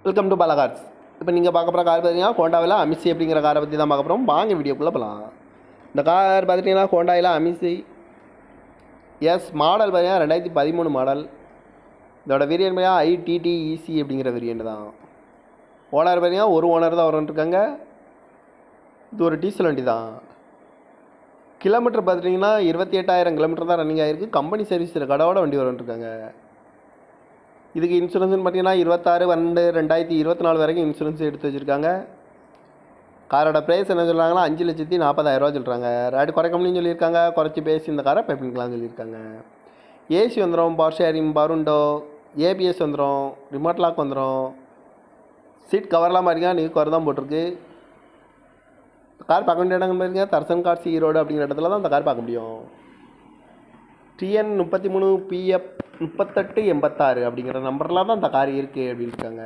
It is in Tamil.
Welcome to Bala cars. இப்போ நீங்கள் பார்க்க போகிற கார் பார்த்தீங்கன்னா ஹோண்டாவில் அமிசி அப்படிங்கிற காரை பற்றி தான் பார்க்க போகிறோம். வாங்க வீடியோக்குள்ளே போகலாம். இந்த கார் பார்த்துட்டிங்கன்னா ஹோண்டாவில் அமிசி எஸ் மாடல் பார்த்தீங்கன்னா 2013 மாடல். இதோட வேரியன்ட் பார்த்தீங்கன்னா ITT-EC அப்படிங்கிற வேரியன்ட் தான். ஓனர் பார்த்தீங்கன்னா ஒரு ஓனர் தான் வரன்ட்ருக்காங்க. இது ஒரு டீசல் வண்டி தான். கிலோமீட்டர் பார்த்துட்டிங்கன்னா 28,000 கிலோமீட்டர் தான் ரன்னிங் ஆகிருக்கு. கம்பெனி சர்வீஸ் கடவோட வண்டி வரன்ட்ருக்காங்க. இதுக்கு இன்சூரன்ஸ்னு பார்த்தீங்கன்னா 26/2/2024 வரைக்கும் இன்சூரன்ஸ் எடுத்து வச்சுருக்காங்க. காரோட ப்ரைஸ் என்ன சொல்கிறாங்கன்னா 5,40,000 சொல்கிறாங்க. ரேட் குறைக்கணும்னு சொல்லியிருக்காங்க. குறைச்சி பேசி இந்த காரை பே பண்ணிக்கலாம்னு சொல்லியிருக்காங்க. ஏசி வந்துடும், பவர் ஷேரிங், பருண்டோ, ABS வந்துடும், ரிமோட் லாக் வந்துடும். சீட் கவர்லாம் பாருங்க, நியூ கவர் தான் போட்டிருக்கு. கார் பார்க்க வேண்டிய இடங்கள் பாருங்க, தர்சன் கார்ஸ் ஈரோடு அப்படிங்கிற இடத்துல தான் அந்த கார் பார்க்க முடியும். TN 33 PF 3886 அப்படிங்கிற நம்பரில் தான் இந்த கார் இருக்குது அப்படின்னு இருக்காங்க.